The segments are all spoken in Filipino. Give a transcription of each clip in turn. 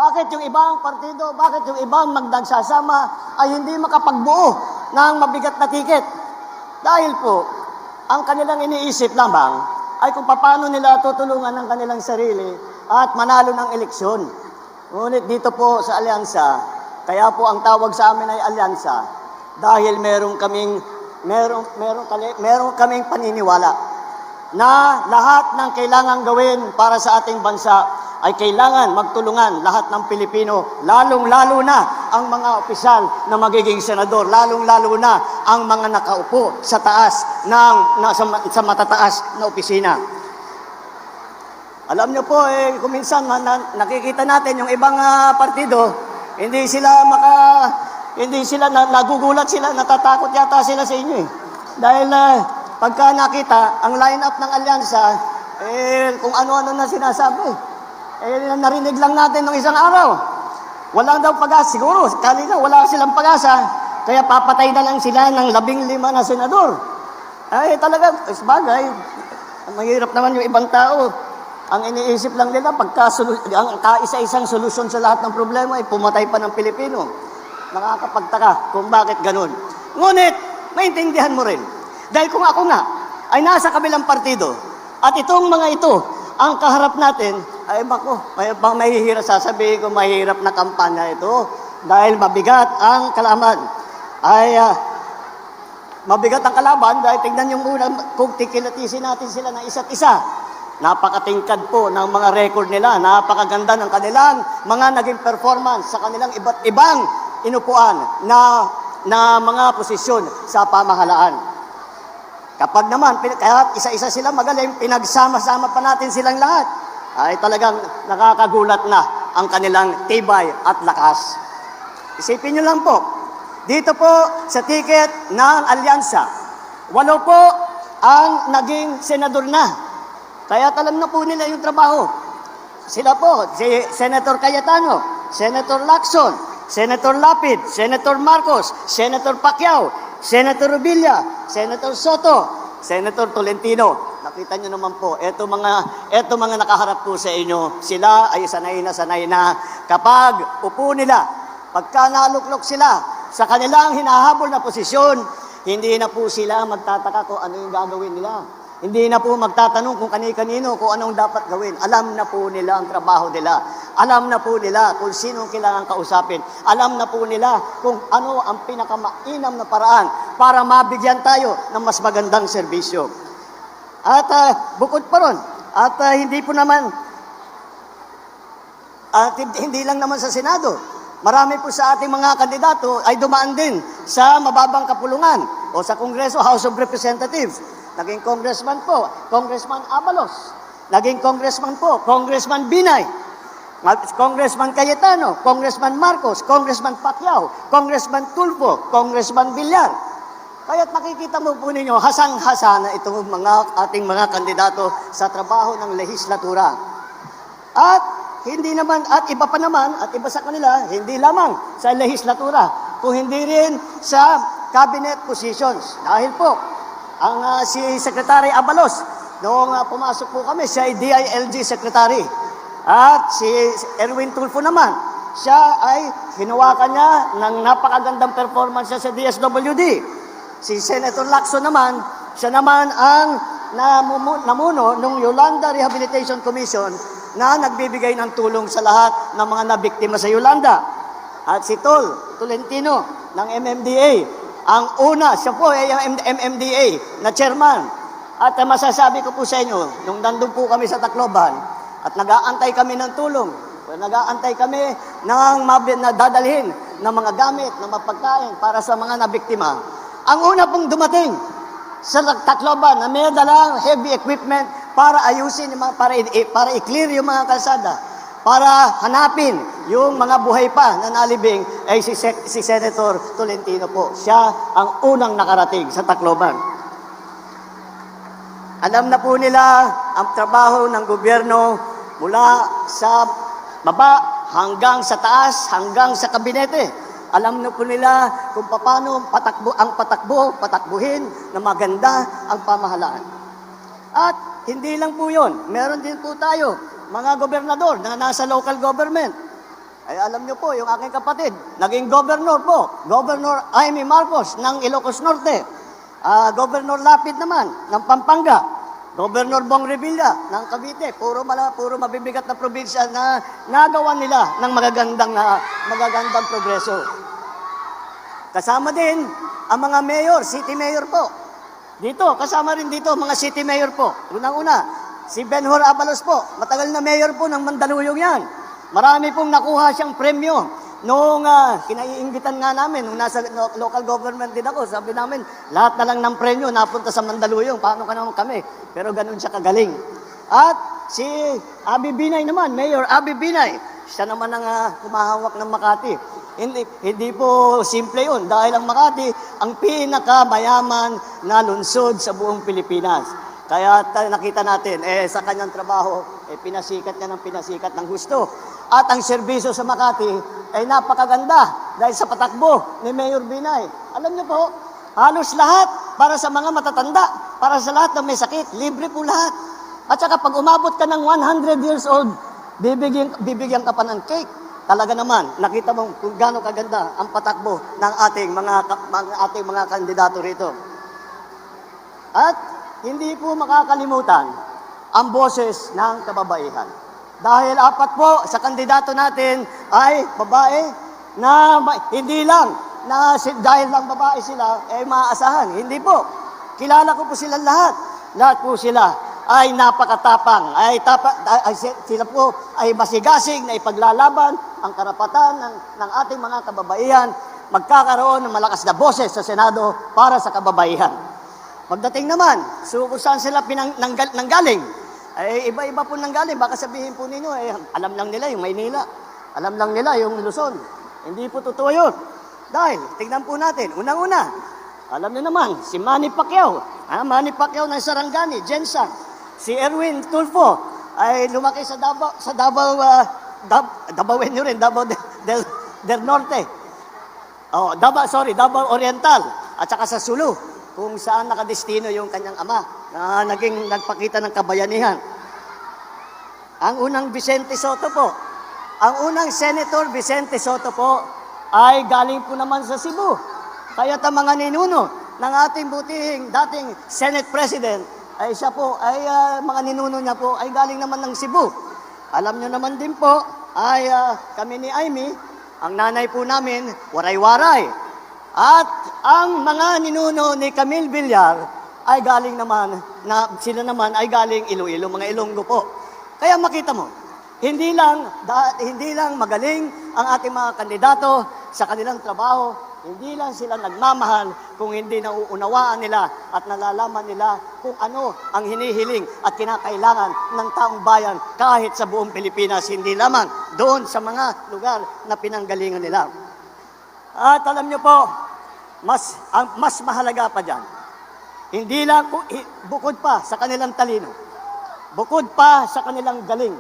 Bakit yung ibang partido, bakit yung ibang magdagsasama ay hindi makapagbuo ng mabigat na tiket? Dahil po, ang kanilang iniisip lamang ay kung paano nila tutulungan ang kanilang sarili at manalo ng eleksyon. Ngunit dito po sa alyansa, kaya po ang tawag sa amin ay alyansa dahil meron kaming paniniwala na lahat ng kailangan gawin para sa ating bansa ay kailangan magtulungan lahat ng Pilipino, lalong-lalo na ang mga opisyal na magiging senador, lalong-lalo na ang mga nakaupo sa taas sa matataas na opisina. Alam niyo po, kung minsan nakikita natin yung ibang partido, hindi sila nagugulat sila, natatakot yata sila sa inyo. Dahil pagka nakita ang line-up ng alyansa, kung ano-ano na sinasabi. Narinig lang natin nung isang araw. Walang daw pag-asa. Siguro, kanina wala silang pag-asa. Kaya papatay na lang sila ng 15 na senador. Talaga, bagay. Mahirap naman yung ibang tao. Ang iniisip lang nila, ang kaisa-isang solusyon sa lahat ng problema ay pumatay pa ng Pilipino. Nakakapagtaka kung bakit ganun. Ngunit, maintindihan mo rin. Dahil kung ako nga, ay nasa kabilang partido, at itong mga ito, ang kaharap natin, ay bako, mahihirap, sasabihin ko mahirap na kampanya ito dahil mabigat ang kalaban. Mabigat ang kalaban dahil tingnan yung una, kung tikilatisin natin sila ng isa't isa. Napakatingkad po ng mga record nila, napakaganda ng kanilang mga naging performance sa kanilang iba't ibang inupuan na mga posisyon sa pamahalaan. Kapag naman, kaya isa-isa sila magaling, pinagsama-sama pa natin silang lahat, ay talagang nakakagulat na ang kanilang tibay at lakas. Isipin nyo lang po, dito po sa ticket ng alyansa, 8 po ang naging senador na. Kaya alam na po nila yung trabaho. Sila po, si Senator Cayetano, Senator Lacson, Senator Lapid, Senator Marcos, Senator Pacquiao, Senator Rubilla, Senator Soto, Senator Tolentino. Nakita nyo naman po, eto mga nakaharap po sa inyo, sila ay sanay na kapag upo nila, pagka naluklok sila sa kanilang hinahabol na posisyon, hindi na po sila magtataka kung ano yung gagawin nila. Hindi na po magtatanong kung kani-kanino, kung anong dapat gawin. Alam na po nila ang trabaho nila. Alam na po nila kung sino kailangan kausapin. Alam na po nila kung ano ang pinakamainam na paraan para mabigyan tayo ng mas magandang serbisyo. At bukod pa ron, hindi lang naman sa Senado, marami po sa ating mga kandidato ay dumaan din sa mababang kapulungan o sa Kongreso, House of Representatives. Naging congressman po, Congressman Abalos. Naging congressman po, Congressman Binay. Congressman Cayetano, Congressman Marcos, Congressman Pacquiao, Congressman Tulfo, Congressman Villar. Kaya't nakikita mo po ninyo, hasang-hasa na itong ating mga kandidato sa trabaho ng lehislatura. At iba pa naman, at iba sa kanila, hindi lamang sa lehislatura, kung hindi rin sa cabinet positions. Dahil po, si Secretary Abalos, noong pumasok po kami, siya ay DILG Secretary. At si Erwin Tulfo naman, siya ay hinawakan niya ng napakagandang performance sa DSWD. Si Senator Lacson naman, siya naman ang namuno ng Yolanda Rehabilitation Commission na nagbibigay ng tulong sa lahat ng mga nabiktima sa Yolanda. At si Tolentino ng MMDA, ang una, siya po ay ang MMDA na chairman. At masasabi ko po sa inyo, nung nandun po kami sa Tacloban, at nag-aantay kami ng tulong, nag-aantay kami ng dadalhin ng mga gamit, ng mapagkain para sa mga nabiktima. Ang una pong dumating sa Tacloban na may dalang heavy equipment para ayusin, para i-clear yung mga kalsada, para hanapin yung mga buhay pa na nalibing ay si Senator Tolentino po. Siya ang unang nakarating sa Tacloban. Alam na po nila ang trabaho ng gobyerno mula sa baba hanggang sa taas, hanggang sa kabinete. Alam na po nila kung paano patakbuhin na maganda ang pamahalaan. At hindi lang po yun. Meron din po tayo mga gobernador na nasa local government. Ay alam niyo po, yung aking kapatid, naging governor po, Governor Jaime Marcos ng Ilocos Norte, Governor Lapid naman ng Pampanga, Governor Bong Revilla ng Cavite, puro mabibigat na probinsya na nagawa nila ng magagandang progreso. Kasama din ang mga mayor, city mayor po. Dito, kasama rin dito mga city mayor po. Unang-una, si Benhur Abalos po, matagal na mayor po ng Mandaluyong yan. Marami pong nakuha siyang premyo. Noong kinaiinggitan nga namin, nung nasa local government din ako, sabi namin, lahat na lang ng premyo napunta sa Mandaluyong. Paano ka naman kami? Pero ganun siya kagaling. At si Abi Binay naman, Mayor Abi Binay, siya naman ang kumahawak ng Makati. Hindi po simple yun, dahil ang Makati, ang pinakamayaman na lungsod sa buong Pilipinas. Kaya nakita natin, sa kanyang trabaho, pinasikat niya ng gusto. At ang serbisyo sa Makati ay napakaganda dahil sa patakbo ni Mayor Binay. Alam niyo po, halos lahat para sa mga matatanda, para sa lahat na may sakit, libre po lahat. At saka pag umabot ka ng 100 years old, bibigyan ka pa ng cake. Talaga naman, nakita mo kung gaano kaganda ang patakbo ng ating mga kandidato rito. At hindi po makakalimutan ang boses ng kababaihan. Dahil apat po sa kandidato natin ay babae na hindi lang na dahil lang babae sila ay maaasahan. Hindi po. Kilala ko po sila lahat. Lahat po sila ay napakatapang. Sila po ay masigasig na ipaglalaban ang karapatan ng ating mga kababaihan. Magkakaroon ng malakas na boses sa Senado para sa kababaihan. Pagdating naman, kung saan sila nanggaling, ay iba-iba po nanggaling. Baka sabihin po ninyo, alam lang nila yung Maynila. Alam lang nila yung Luzon. Hindi po totoo yun. Dahil, tignan po natin, unang-una, alam niyo naman, si Manny Pacquiao. Manny Pacquiao ng Sarangani, Jensen. Si Erwin Tulfo ay lumaki sa Davao del Norte. Davao Oriental. At saka sa Sulu, kung saan nakadestino yung kanyang ama na nagpakita ng kabayanihan. Ang unang Vicente Soto po, ang unang Senator Vicente Soto po ay galing po naman sa Cebu. Kaya't ang mga ninuno ng ating butihing dating Senate President ay siya po, mga ninuno niya po ay galing naman ng Cebu. Alam niyo naman din po ay kami ni Amy, ang nanay po namin, waray-waray. At ang mga ninuno ni Camille Villar ay galing naman, sila naman ay galing Iloilo, mga Ilonggo po. Kaya makita mo, hindi lang magaling ang ating mga kandidato sa kanilang trabaho, hindi lang sila nagmamahal kung hindi nauunawaan nila at nalalaman nila kung ano ang hinihiling at kinakailangan ng taong bayan kahit sa buong Pilipinas, hindi lamang doon sa mga lugar na pinanggalingan nila. At alam niyo po, mas mahalaga pa dyan, hindi lang, bukod pa sa kanilang talino, bukod pa sa kanilang galing,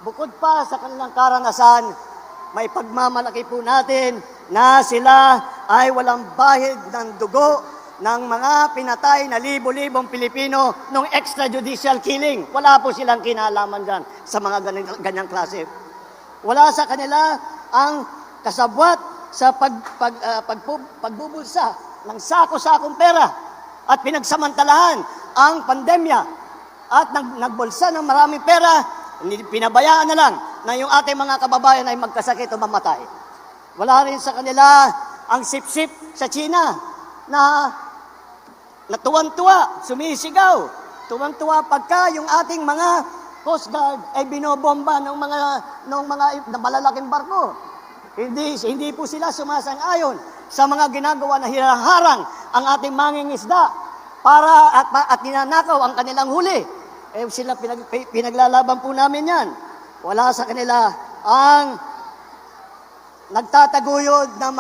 bukod pa sa kanilang karanasan, may pagmamalaki po natin na sila ay walang bahid ng dugo ng mga pinatay na libo-libong Pilipino nung extrajudicial killing. Wala po silang kinalaman dyan sa mga ganyang klase. Wala sa kanila ang kasabwat sa pagbubulsa ng sako-sakong pera at pinagsamantalahan ang pandemya at nagbulsa ng maraming pera, pinabayaan na lang na yung ating mga kababayan ay magkasakit o mamatay. Wala rin sa kanila ang sip-sip sa China na tuwang-tuwa, sumisigaw. Tuwang-tuwa pagka yung ating mga Coast Guard ay binobomba ng mga malalaking barko. Hindi po sila sumasang-ayon sa mga ginagawa na hinaharang ang ating mangingisda at ninanakaw ang kanilang huli. Sila pinaglalaban po namin yan. Wala sa kanila ang nagtataguyod ng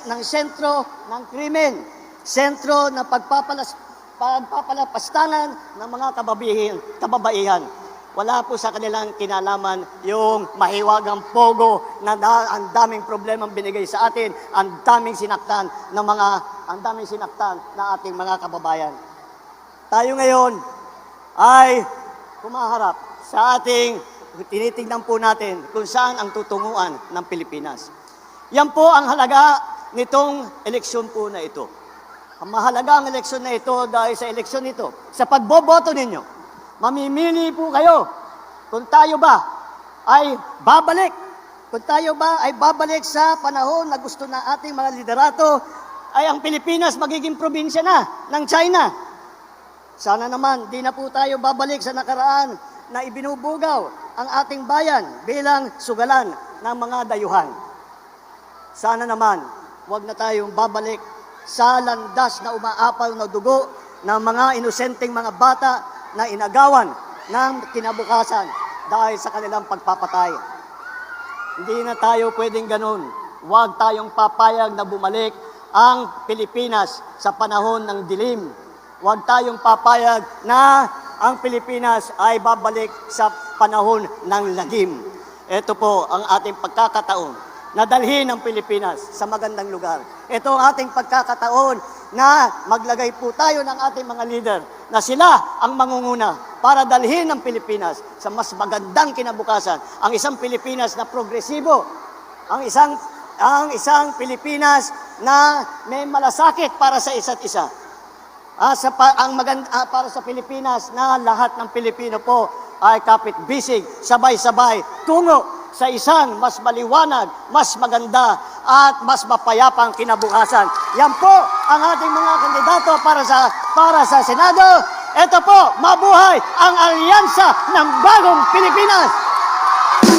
ng sentro ng krimen, sentro ng pagpapalapastangan ng mga kababaihan. Wala po sa kanilang kinalaman yung mahiwagang pogo na ang daming problemang binigay sa atin, ang daming sinaktan na ating mga kababayan. Tayo ngayon ay kumaharap sa ating tinitingnan po natin kung saan ang tutunguan ng Pilipinas. Yan po ang halaga nitong eleksyon po na ito. Ang mahalaga ang eleksyon na ito dahil sa eleksyon ito, sa pagboboto ninyo, mamimili po kayo kung tayo ba ay babalik. Kung tayo ba ay babalik sa panahon na gusto na ating mga liderato, ay ang Pilipinas magiging probinsya na ng China. Sana naman, di na po tayo babalik sa nakaraan na ibinubugaw ang ating bayan bilang sugalan ng mga dayuhan. Sana naman, huwag na tayong babalik sa landas na umaapaw na dugo ng mga inosenteng mga bata na inagawan ng kinabukasan dahil sa kanilang pagpapatay. Hindi na tayo pwedeng ganun. Huwag tayong papayag na bumalik ang Pilipinas sa panahon ng dilim. Huwag tayong papayag na ang Pilipinas ay babalik sa panahon ng lagim. Ito po ang ating pagkakataon na dalhin ang Pilipinas sa magandang lugar. Ito ang ating pagkakataon na maglagay po tayo ng ating mga leader na sila ang mangunguna para dalhin ang Pilipinas sa mas magandang kinabukasan. Ang isang Pilipinas na progresibo, ang isang Pilipinas na may malasakit para sa isa't isa. Para sa Pilipinas na lahat ng Pilipino po ay kapit-bisig, sabay-sabay, tungo sa isang mas maliwanag, mas maganda, at mas mapayapang kinabukasan. Yan po ang ating mga kandidato para sa Senado. Ito po, mabuhay ang alyansa ng bagong Pilipinas!